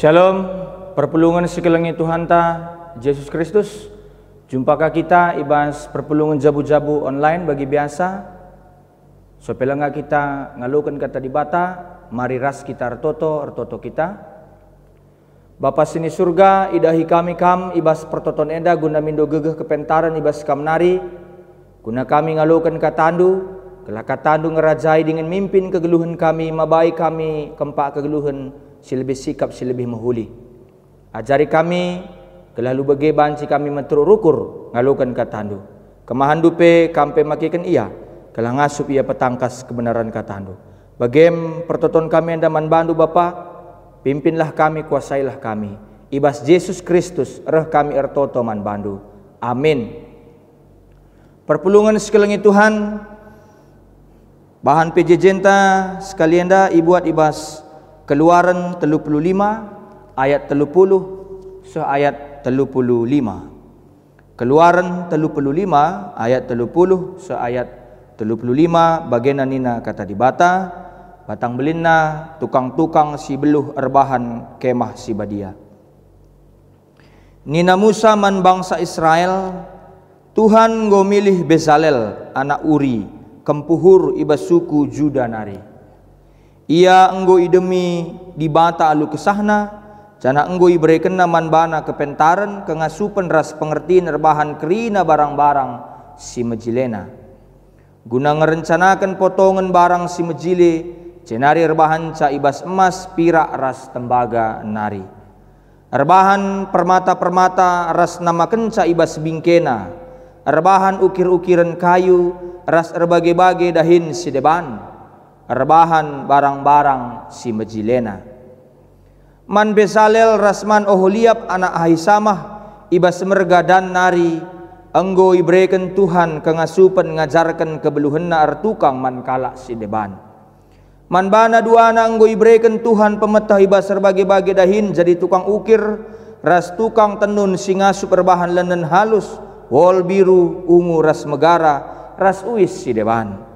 Shalom, perpulungan sekelengi Tuhan ta Yesus Kristus. Jumpakah kita ibas perpulungan jabu-jabu online bagi biasa. Sopelanga kita ngalukan kata di bata, mari ras kita artoto kita. Bapa sini surga, idahi kami kam ibas pertoton enda guna mindo gegeh kepentaran ibas kam nari. Guna kami ngalukan katandu, kelah katandu ngerajai dengan mimpin kegeluhan kami, mabai kami kempak kegeluhan si lebih sikap, si lebih mahuli. Ajari kami, kelalu bagi banci kami menterurukur, ngalukan katandu. Kemahan dupe, kampe makikan ia, kelah ngasup ia petangkas kebenaran katandu. Bagem pertoton kami andaman bandu Bapa, pimpinlah kami, kuasailah kami. Ibas Yesus Kristus, reh kami ertoto man bandu. Amin. Perpulungan sekelengi Tuhan, bahan PJ Jenta sekalian dah ibuat ibas Keluaran 35 ayat 30 seayat 35. Keluaran 35 ayat 30 seayat 35 bagian nina kata di bata batang belinna tukang-tukang si beluh erbahan kemah si badia. Nina Musa man bangsa Israel, Tuhan go milih Bezalel anak Uri kempuhur ibas suku Juda nari. Ia enggo idemi di bata alu kesahna, jana enggo iberikan man bana kepentaran kengasupan ras pengertiin erbahan kerina barang-barang si mejilena. Guna ngerencanakan potongan barang si mejile, jenari erbahan ca ibas emas pirak ras tembaga nari. Erbahan permata-permata ras namakan ca ibas bingkena. Erbahan ukir-ukiran kayu ras erbage-bage dahin si deban. Erbahan barang-barang si mejilena. Man Bezalel rasman Oholiab anak Ahisamah ibas merga dan nari enggo ibrekan Tuhan kengasupan ngajarkan kebeluhenna artukang man kalak si deban. Man bana dua anak enggo ibrekan Tuhan pemetah ibas erbage-bage dahin jadi tukang ukir ras tukang tenun si ngasup erbahan lenen halus wol biru ungu ras megara ras uis si deban.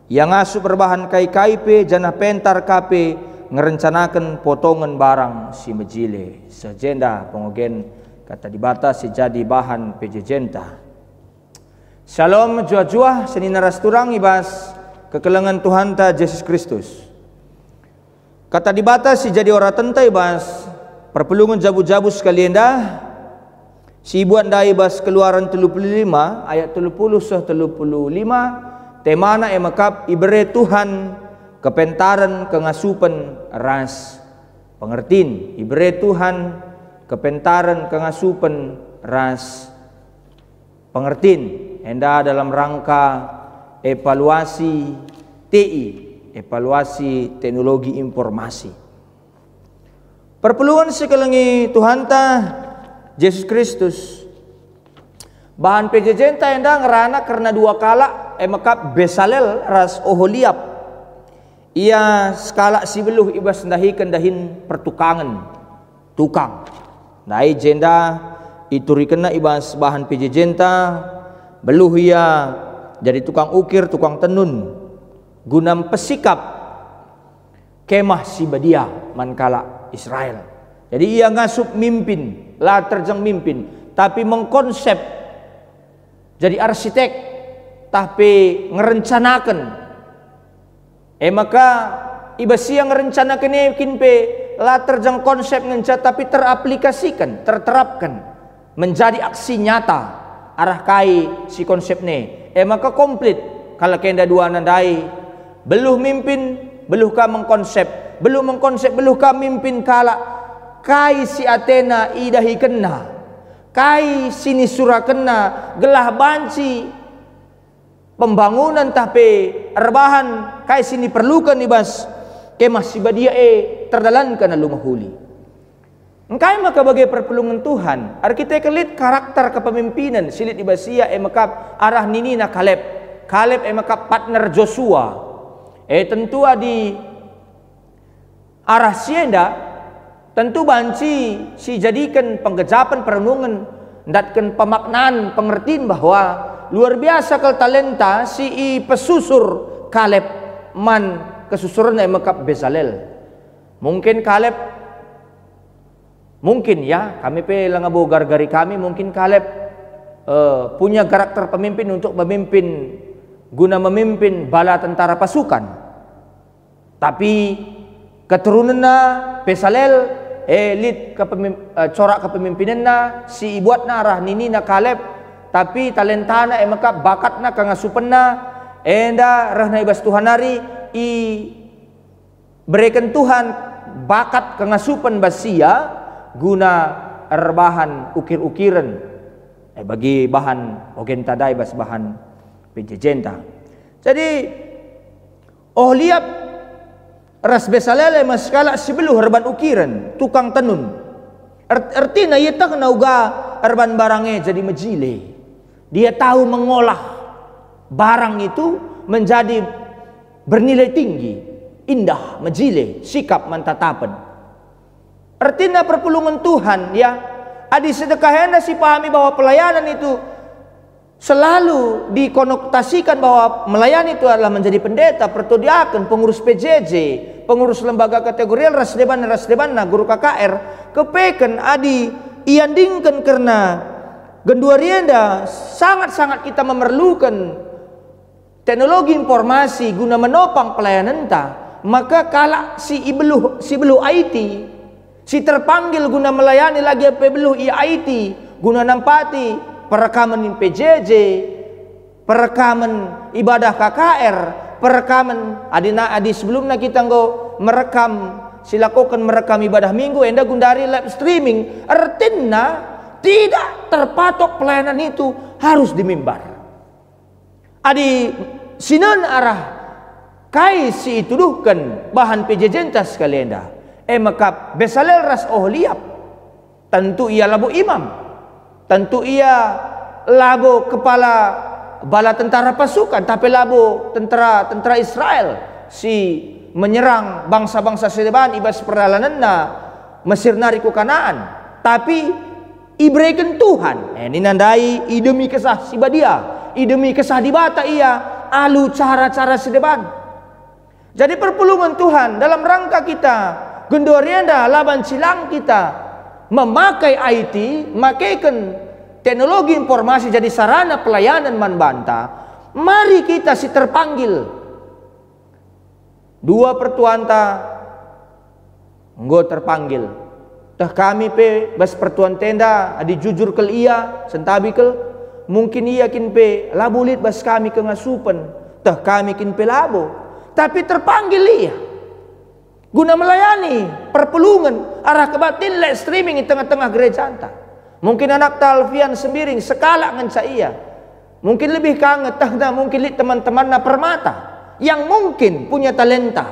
Yang asup berbahan kai-kaipe janah pentar kape ngerencanakan potongan barang si mejile. Sejenda pengogen kata dibata sejadi bahan pejejenta. Shalom jua-jua senina rasturang ibas kekelengan Tuhan ta Yesus Kristus. Kata dibata si jadi ora tenta ibas perpulungan jabu-jabu sekalian dah. Si buat dah ibas Keluaran 35 ayat 30 35. Temana emakap ibere Tuhan kepentaran kengasupan ras pengertin. Ibere Tuhan kepentaran kengasupan ras pengertin. Enda dalam rangka evaluasi TI, evaluasi teknologi informasi. Perpulungan sekelengi Tuhan ta Yesus Kristus. Bahan pejejenta enda ngerana karena dua kala emakap Bezalel ras Oholiab. Ia skala si beluh ibas ndahikan dahin pertukangan tukang. Nai jenda iturikena ibas bahan pejejenta beluh ia jadi tukang ukir, tukang tenun. Gunam pesikap kemah si badia mankala Israel. Jadi ia ngasup mimpin, lah terjang mimpin, tapi mengkonsep jadi arsitek, tapi ngerencanakan. Maka ibas yang ngerencanakan kinpe lah terjang konsep ngenca tapi teraplikasikan, terterapkan menjadi aksi nyata arah kai si konsep ne. Maka komplit kalau kenda dua nandai beluh mimpin, beluh ka mengkonsep, beluh mengkonsep, beluh ka mimpin kala kai si Athena idahi kena. Kai sini surah kena gelah banci pembangunan tapi erbahan kai sini perlukan ibas kemah si badia terdalankan alu mahuli. Engkai maka bagai perpulungan Tuhan arkitek elit karakter kepemimpinan silit ibasia emakap arah ninina Kaleb emakap partner Joshua tentu di arah sienda tentu banci si jadikan penggejapan perenungan datkan pemaknaan pengertian bahwa luar biasa kal talenta si pesusur Kaleb man kesusuran emakap Bezalel. Mungkin Kaleb Mungkin ya, kami pe langabo gar-gari kami mungkin Kaleb punya karakter pemimpin untuk memimpin, guna memimpin bala tentara pasukan. Tapi keturunanna Besalel elit corak kepemimpinanna si ibuatna arah nini na Kaleb, tapi talentana maka bakatna kangasupenna enda rahna ibas Tuhanari i berikan Tuhan bakat kangasupen basia guna erbahan ukir-ukiran bagi bahan ogen tadai bas bahan penjejenta. Jadi Oholiab ras Besalel maskala sibeluh herban ukiran tukang tenun. Artinya ia tak nauga herban barangnya jadi mejile. Dia tahu mengolah barang itu menjadi bernilai tinggi, indah, mejile, sikap mantatapan. Artinya perpulungan Tuhan ya. Adi sedekahnya si pahami bahwa pelayanan itu selalu dikonotasikan bahwa melayani itu adalah menjadi pendeta, pertodiaken, pengurus PJJ, pengurus lembaga kategorial rasdeban na guru KKR kepeken adi iandingkan karena genduarienda sangat-sangat kita memerlukan teknologi informasi guna menopang pelayanan ta, maka kala si beluh IT si terpanggil guna melayani lagi beluh IT guna nampati perekaman PJJ, perekaman ibadah KKR, perekaman adi sebelumnya kita merekam silakukan merekam ibadah minggu enda gundari live streaming. Artinya tidak terpatok pelayanan itu harus di mimbar. Adi sinan arah kai si ituduhkan bahan PJJ entas kalenda. Maka Besalel ras Oholiab tentu ia labu imam, tentu ia labu kepala bala tentara pasukan, tapi labu tentara Israel si menyerang bangsa-bangsa sedeban ibas perjalananna Mesir nariku Kanaan, tapi ibrekan Tuhan ini nandai idemi kesah sibadia, idemi kesah dibata ia alu cara-cara sedeban. Jadi perpulungan Tuhan dalam rangka kita gendorienda laban silang kita memakai IT, makaikan teknologi informasi jadi sarana pelayanan manbanta. Mari kita si terpanggil dua pertuanta nggo terpanggil tah kami pe bas pertuan tenda adi jujur kel ia sentabi kel mungkin ia kin pe labulit bas kami ke ngasupen tah kami kin pe labo, tapi terpanggil ia guna melayani perpulungan arah kebatin live streaming di tengah-tengah gereja anta. Mungkin anak Talfian sembiring sekala ngenca ia, mungkin lebih kangen tahda mungkin li teman-teman na permata yang mungkin punya talenta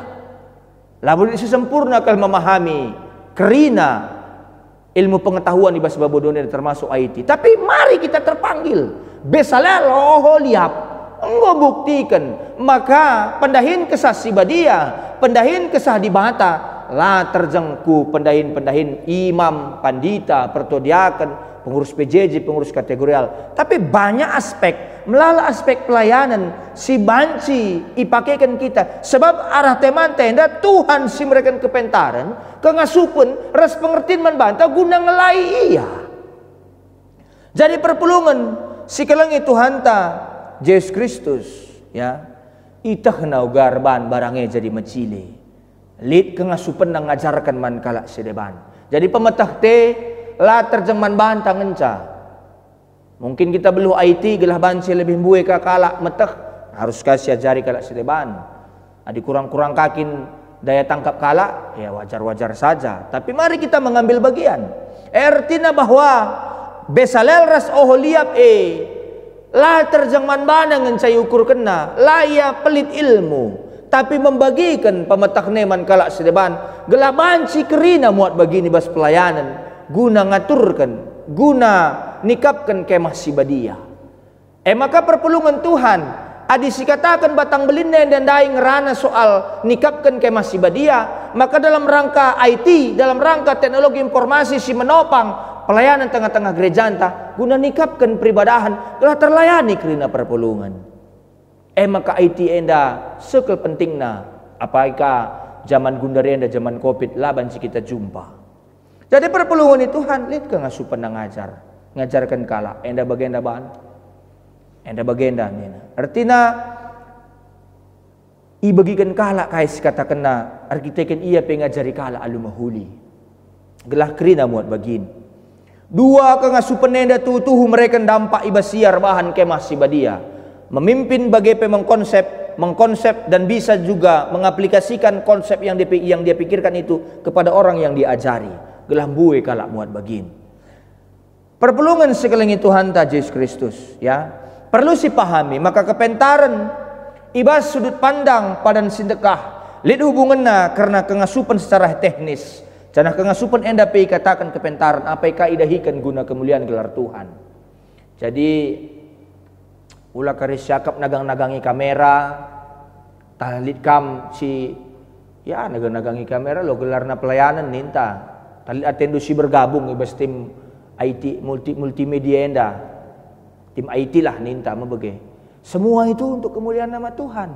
lalu sesempurna kal memahami kerina ilmu pengetahuan di bahasa babodonya termasuk IT. Tapi mari kita terpanggil Besalel Oholiab enggo buktikan maka pendahin kesah sibadia, pendahin kesah dibata la terjengku pendahin imam, pandita, pertodiaken, pengurus PJJ, pengurus kategorial. Tapi banyak aspek, melala aspek pelayanan si banci ipakaikan kita. Sebab arah teman tenda Tuhan si mereka kepentaran, kengasupen, ras pengertian manbanta guna ngelai iya. Jadi perpulungan si kelengi Tuhan ta Yesus Kristus ya. Itah nau garban barangnya jadi mecili. Lid kengasupen nang ngajarkan man kalak sedeban. Jadi pemetah te la terjemahan banta ngenca. Mungkin kita beluh IT gelah banci lebih buai ka kalak metah harus kasih ajari kalak sedeban. Adi kurang-kurang kakin daya tangkap kalak ya wajar-wajar saja. Tapi mari kita mengambil bagian. Artinya bahwa Besalel ras Oholiab la terjemahan bana ngencai ukur kena la ia pelit ilmu tapi membagikan pemetak neman kalak sedeban gelah banci kerina muat begini bas pelayanan guna ngaturkan guna nikapkan kemah sibadia. Maka perpulungan Tuhan adi sikatakan batang belinda dan dai ngerana soal nikapkan kemah sibadia, maka dalam rangka IT, dalam rangka teknologi informasi si menopang pelayanan tengah-tengah gereja anta guna nikapkan peribadahan telah terlayani kerina perpulungan. Maka IT enda sekel pentingna apakah zaman gundari enda zaman Covid laban si kita jumpa. Jadi perpelungan itu Tuhan lihat ke ngasupan ngajarkan kala enda bagenda bahan enda bagenda nina artinya ibagikan kala kais kata kena arkiteken ia pengajari kala alumahuli gelah kerina muat bagin dua ke ngasupan enda tuh mereka dampak ibasiar bahan kemah sibadia memimpin bagai mengkonsep dan bisa juga mengaplikasikan konsep yang dia pikirkan itu kepada orang yang diajari gelah bue kalak muat bagin perpelungan sekeliling Tuhan ta Yesus Kristus ya perlu dipahami maka kepentaran ibas sudut pandang padan sindekah lid hubunganna karena kengasupan secara teknis janah kengasupan enda pe katakan kepentaran apa kaidahikan guna kemuliaan gelar Tuhan jadi ulah karis syakap nagang-nagangi kamera talit kam si ya nagang-nagangi kamera lo gelarna pelayanan ninta talit atendo si bergabung ibas tim IT multimedia enda tim IT lah ninta mebege semua itu untuk kemuliaan nama Tuhan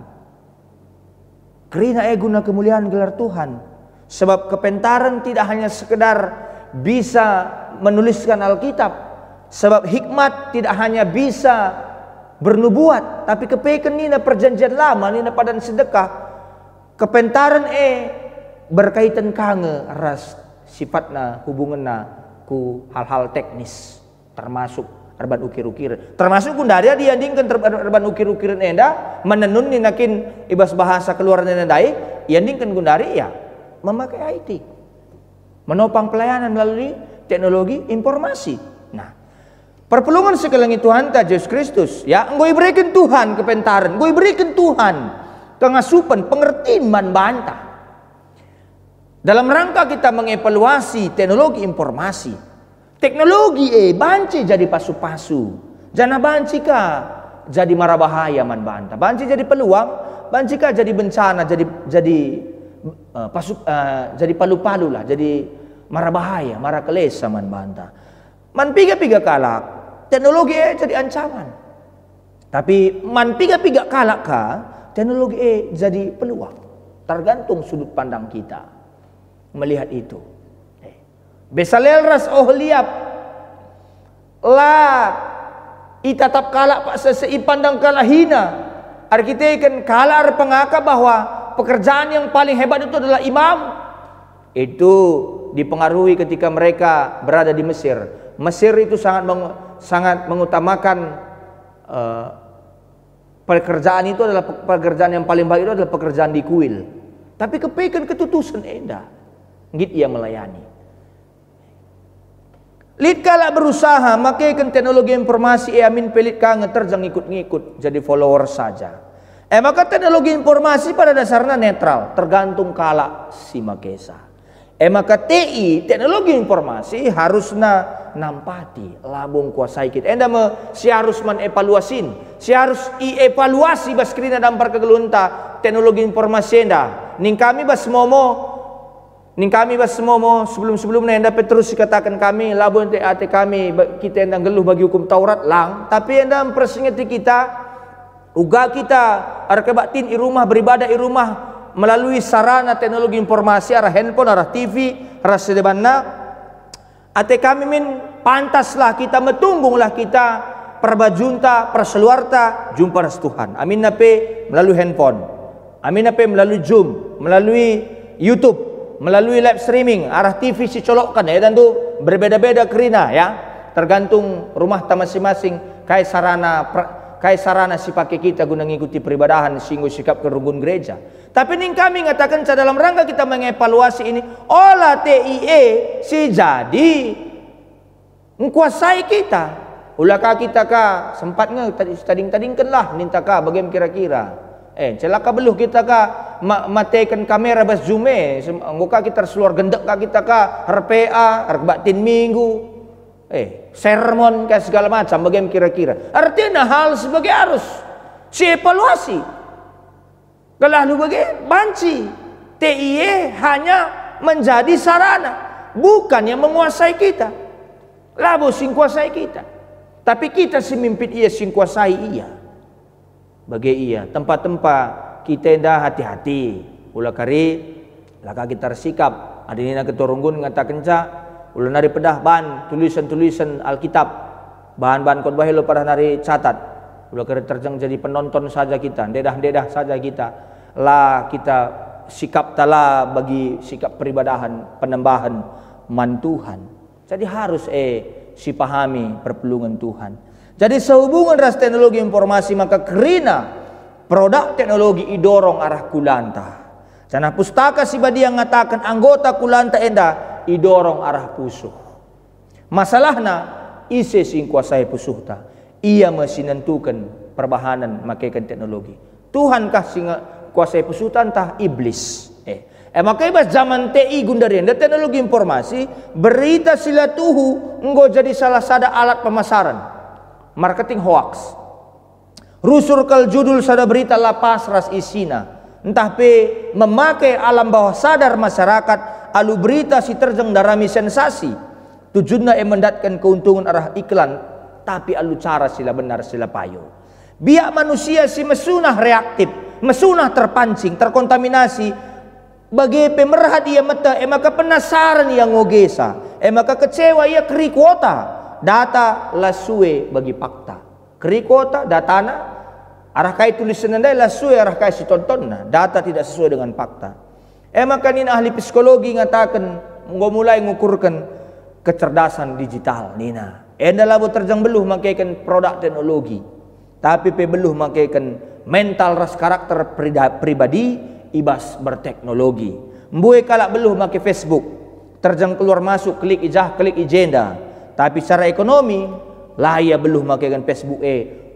kerina guna kemuliaan gelar Tuhan sebab kepentaran tidak hanya sekedar bisa menuliskan Alkitab sebab hikmat tidak hanya bisa bernubuat tapi kepeken nina perjanjian lama nina padan sedekah kepentaran berkaitan kange ras sifatna hubunganna ku hal-hal teknis termasuk erban ukir-ukir termasuk kundari diandingkan erban ukir-ukiran enda menenun ninakin ibas bahasa keluar nina dai iandingkan kundari ya memakai IT menopang pelayanan melalui teknologi informasi perpelungan sekeliling Tuhan ta Yesus Kristus ya engkau berikan Tuhan kepentaran engkau berikan Tuhan kengasupan pengertian man bantah dalam rangka kita mengevaluasi teknologi informasi teknologi banci jadi pasu-pasu jana banci ka jadi mara bahaya man bantah banci jadi peluang banci ka jadi bencana jadi palu-palu lah jadi mara bahaya mara kelesa man bantah man piga-piga kalak teknologi jadi ancaman tapi man piga-piga kalak ka teknologi jadi peluang tergantung sudut pandang kita melihat itu Besalel ras Oholiab lah itatap kalak pak sesei pandang kalah hina arkiteken kalar pengaka bahwa pekerjaan yang paling hebat itu adalah imam itu dipengaruhi ketika mereka berada di Mesir itu sangat mengutamakan pekerjaan itu adalah pekerjaan yang paling baik itu adalah pekerjaan di kuil. Tapi kepeken ketutusan enda, git ia melayani. Lid kala berusaha makaikan teknologi informasi amin pelit ka ngeterjang ngikut-ngikut jadi follower saja. Maka teknologi informasi pada dasarnya netral, tergantung kala si makesa. Maka TI teknologi informasi harusna nampati labung kuasai kita. Enda si harus evaluasin, si harus evaluasi baskrina dampar kegelunta teknologi informasi enda. Ning kami bas momo sebelum-sebelumnya enda Petrus dikatakan kami labung ate kami kita enda geluh bagi hukum Taurat lang, tapi enda mempersingati kita uga kita arkebaktin i rumah beribadah i rumah melalui sarana teknologi informasi arah handphone, arah TV, arah sedebanna ate kami min pantaslah kita metunggunglah kita perbajunta perseluarta jumpa ras Tuhan amin nape melalui handphone amin nape melalui Zoom melalui YouTube melalui live streaming arah TV si colokkan ya dan tu berbeda-beda kerina ya tergantung rumah masing-masing kai sarana si pakai kita guna ngikuti peribadahan singgo sikap kerugun gereja. Tapi ning kami ngatakan dalam rangka kita mengevaluasi ini olah TIE si jadi menguasai kita. Ulakah kita ka sempatnya tading-tadingkan lah ninta ka bagaimana kira-kira. Celaka beluh kita ka matekan kamera bas zoom ngoka kita seluar gendek ka kita ka RPA batin minggu. Sermon kayak segala macam bagaimana kira-kira. Artinya hal sebagai harus si evaluasi. Kalau lu bagai banci TIE hanya menjadi sarana, bukan yang menguasai kita. Labu sing kuasai kita. Tapi kita si mimpin ia sing kuasai ia. Bagai ia tempat-tempat kita dah hati-hati. Ulah kari laka kita sikap. Adinina keturunggun ngatakan ulah nari pedah ban tulisan-tulisan Alkitab, bahan-bahan khotbah lo pada nari catat, ulah kira terjang jadi penonton saja kita, dedah-dedah saja kita, lah kita sikap tala bagi sikap peribadahan, penembahan man Tuhan. Jadi harus si pahami perpelungan Tuhan. Jadi sehubungan ras teknologi informasi maka kerina produk teknologi idorong arah kulanta. Sana pustaka si badi yang ngatakan anggota kulanta enda idorong arah pusuh. Masalahna ise sing kuasai pusuhta. Ia masih nentukan perbahanan makaikan teknologi. Tuhankah sing kuasai pusuhta entah iblis. Maka ibas zaman TI gundarian dan teknologi informasi berita sila tuhu enggo jadi salah sada alat pemasaran marketing hoax. Rusur kal judul sada berita lapas ras isina. Entah pe memakai alam bawah sadar masyarakat alu berita si terjang darami sensasi tujuannya mendatkan keuntungan arah iklan tapi alu cara sila benar sila payo biak manusia si mesunah reaktif mesunah terpancing terkontaminasi bagi pemerhat ia mata maka penasaran ia ngogesa maka kecewa ia keri kuota data lasue bagi fakta keri kuota datana arah kai tulisan anda lasue arah kai si tonton data tidak sesuai dengan fakta. Maka nina ahli psikologi ngatakan mulai ngukurkan kecerdasan digital nina. Enda labu terjang beluh makaikan produk teknologi, tapi pe beluh makaikan mental ras karakter pribadi ibas berteknologi. Mbue kalak beluh makai Facebook, terjang keluar masuk klik ijah klik ijenda, tapi secara ekonomi lah ia beluh makaikan Facebook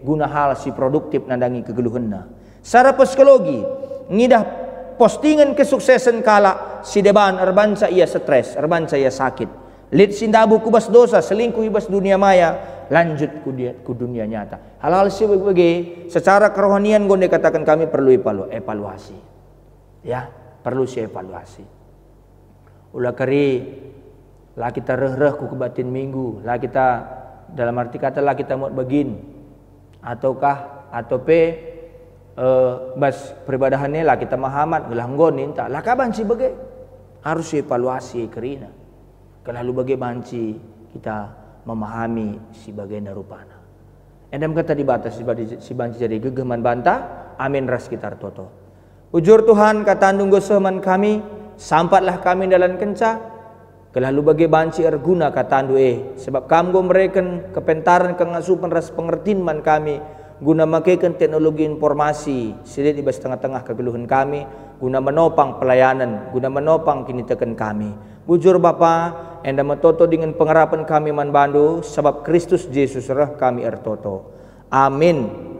guna hal si produktif nandangi kegeluhanna. Secara psikologi ngidah postingan kesuksesan kala si deban erbanca ia stres, erbanca ia sakit. Lid sindabu kubas dosa, selingkuh ibas dunia maya, lanjut ku dunia nyata. Hal-hal si bagi secara kerohanian gonde katakan kami perlu evaluasi. Ya, perlu si evaluasi. Ulah kari lah kita reh-reh ku kebatin minggu, lah kita dalam arti kata lah kita mau begin ataukah atau bas peribadahannya lah kita mahamat gelanggon ninta lah kaban si bagai harus evaluasi kerina kalau bagai banci kita memahami si bagian rupana endam kata dibatas si banci jadi gegeman bantah amin ras kita toto ujur Tuhan kata nunggu seman kami sampatlah kami dalam kenca kalau bagai banci erguna kata andu sebab kamu mereken kepentaran kengasupan ras pengertian man kami guna makaikan teknologi informasi silit ibas tengah-tengah kegeluhan kami guna menopang pelayanan guna menopang kinitakan kami bujur Bapa enda metoto dengan pengharapan kami man bandu sebab Kristus Yesus rah kami ertoto amin.